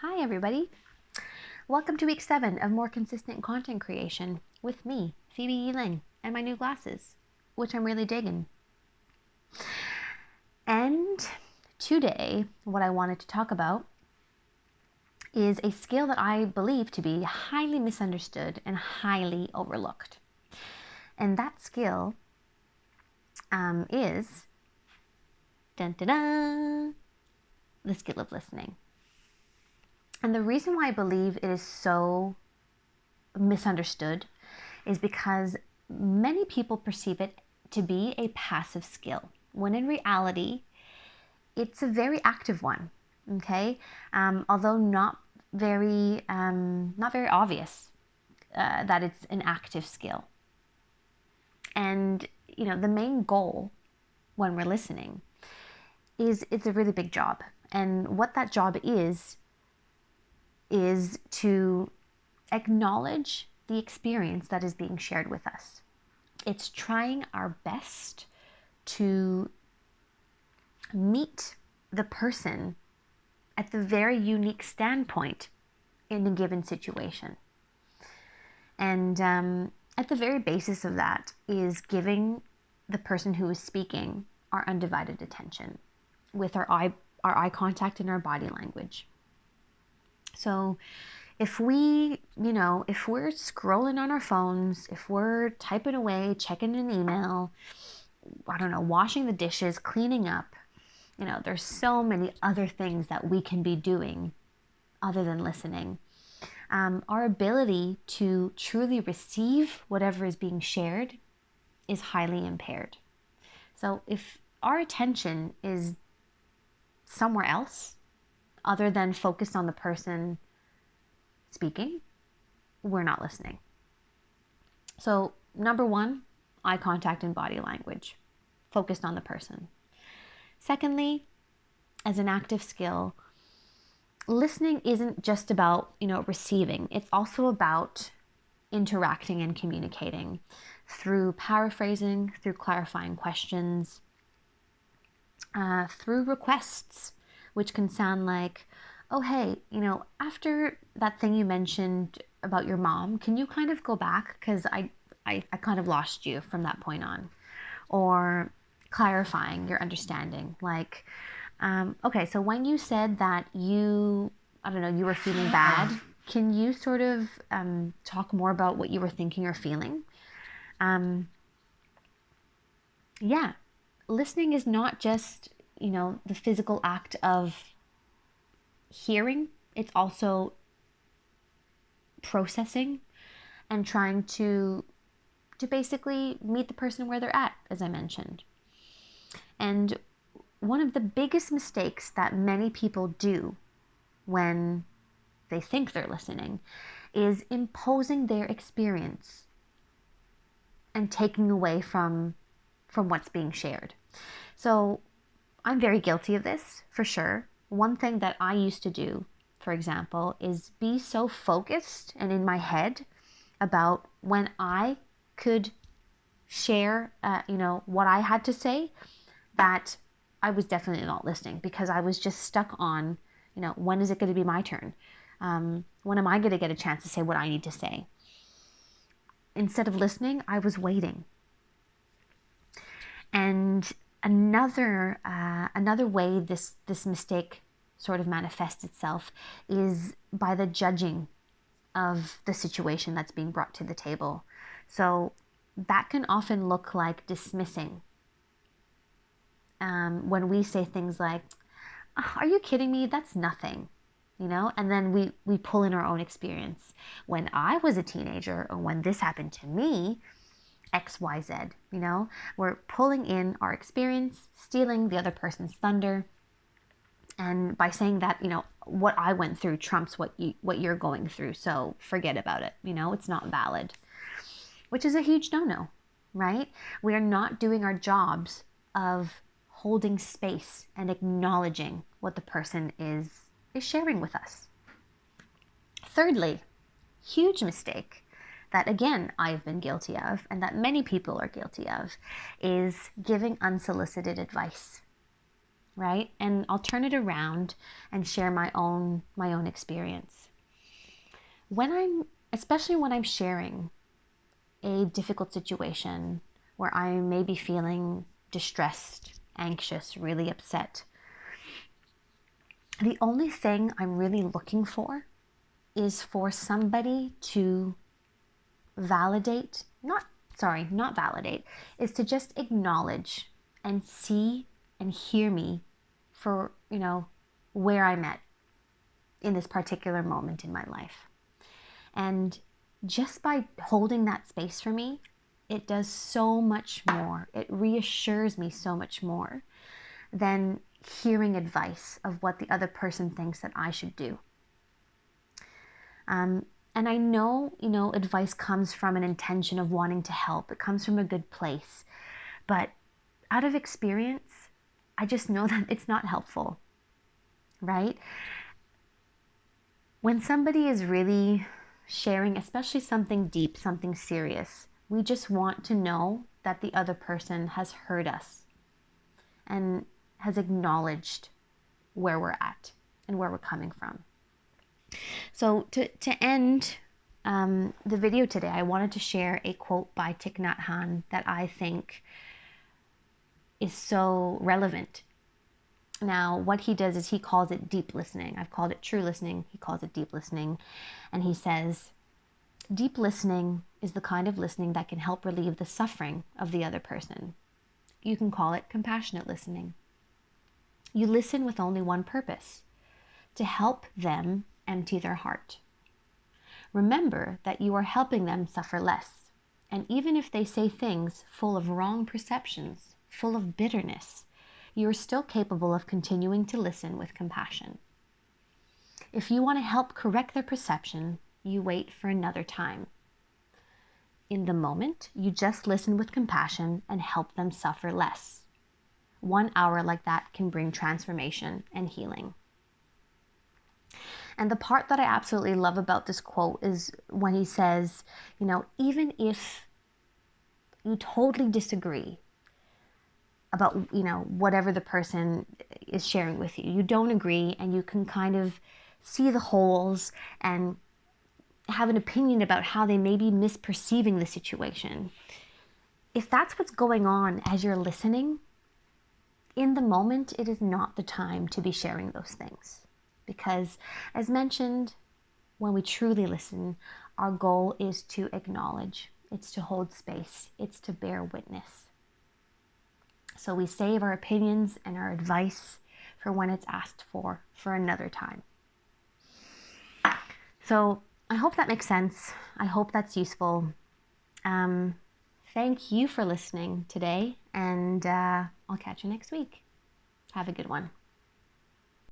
Hi, everybody. Welcome to week 7 of more consistent content creation with me, Phoebe Yiling, and my new glasses, which I'm really digging. And today, what I wanted to talk about is a skill that I believe to be highly misunderstood and highly overlooked. And that skill is dun, dun, dun, the skill of listening. And the reason why I believe it is so misunderstood is because many people perceive it to be a passive skill, when in reality, it's a very active one. Okay, although not very obvious that it's an active skill. And the main goal when we're listening is it's a really big job, and what that job is to acknowledge the experience that is being shared with us. It's trying our best to meet the person at the very unique standpoint in a given situation. And at the very basis of that is giving the person who is speaking our undivided attention with our eye contact and our body language. So if we're scrolling on our phones, if we're typing away, checking an email, washing the dishes, cleaning up, there's so many other things that we can be doing other than listening. Our ability to truly receive whatever is being shared is highly impaired. So if our attention is somewhere else other than focused on the person speaking, we're not listening. So number 1, eye contact and body language, focused on the person. Secondly, as an active skill, listening isn't just about, receiving. It's also about interacting and communicating through paraphrasing, through clarifying questions, through requests, which can sound like, oh, hey, after that thing you mentioned about your mom, can you kind of go back? Because I kind of lost you from that point on. Or clarifying your understanding. Like, okay, so when you said that you were feeling bad, can you sort of talk more about what you were thinking or feeling? Yeah, listening is not just, the physical act of hearing. It's also processing and trying to basically meet the person where they're at, as I mentioned. And one of the biggest mistakes that many people do when they think they're listening is imposing their experience and taking away from what's being shared. So I'm very guilty of this, for sure. One thing that I used to do, for example, is be so focused and in my head about when I could share, what I had to say, that I was definitely not listening, because I was just stuck on, when is it going to be my turn? When am I going to get a chance to say what I need to say? Instead of listening, I was waiting. And another way this mistake sort of manifests itself is by the judging of the situation that's being brought to the table. So that can often look like dismissing. When we say things like, oh, are you kidding me? That's nothing. And then we pull in our own experience. When I was a teenager, or when this happened to me, X, Y, Z, we're pulling in our experience, stealing the other person's thunder. And by saying that, what I went through trumps what you're going through. So forget about it. It's not valid, which is a huge no-no, right? We are not doing our jobs of holding space and acknowledging what the person is sharing with us. Thirdly, huge mistake that, again, I've been guilty of, and that many people are guilty of, is giving unsolicited advice. right? And I'll turn it around and share my own experience. Especially when I'm sharing a difficult situation where I may be feeling distressed, anxious, really upset, the only thing I'm really looking for is for somebody to validate, not validate, is to just acknowledge and see and hear me for, where I'm at in this particular moment in my life. And just by holding that space for me, it does so much more. It reassures me so much more than hearing advice of what the other person thinks that I should do. And I know, advice comes from an intention of wanting to help. It comes from a good place. But out of experience, I just know that it's not helpful, right? When somebody is really sharing, especially something deep, something serious, we just want to know that the other person has heard us and has acknowledged where we're at and where we're coming from. So to end the video today, I wanted to share a quote by Thich Nhat Hanh that I think is so relevant. Now, what he does is he calls it deep listening. I've called it true listening. He calls it deep listening. And he says, deep listening is the kind of listening that can help relieve the suffering of the other person. You can call it compassionate listening. You listen with only one purpose, to help them empty their heart. Remember that you are helping them suffer less. And even if they say things full of wrong perceptions, full of bitterness, you are still capable of continuing to listen with compassion. If you want to help correct their perception, you wait for another time. In the moment, you just listen with compassion and help them suffer less. 1 hour like that can bring transformation and healing. And the part that I absolutely love about this quote is when he says, even if you totally disagree about, whatever the person is sharing with you, you don't agree and you can kind of see the holes and have an opinion about how they may be misperceiving the situation. If that's what's going on as you're listening, in the moment, it is not the time to be sharing those things. Because, as mentioned, when we truly listen, our goal is to acknowledge, it's to hold space, it's to bear witness. So we save our opinions and our advice for when it's asked for another time. So I hope that makes sense. I hope that's useful. Thank you for listening today, and I'll catch you next week. Have a good one.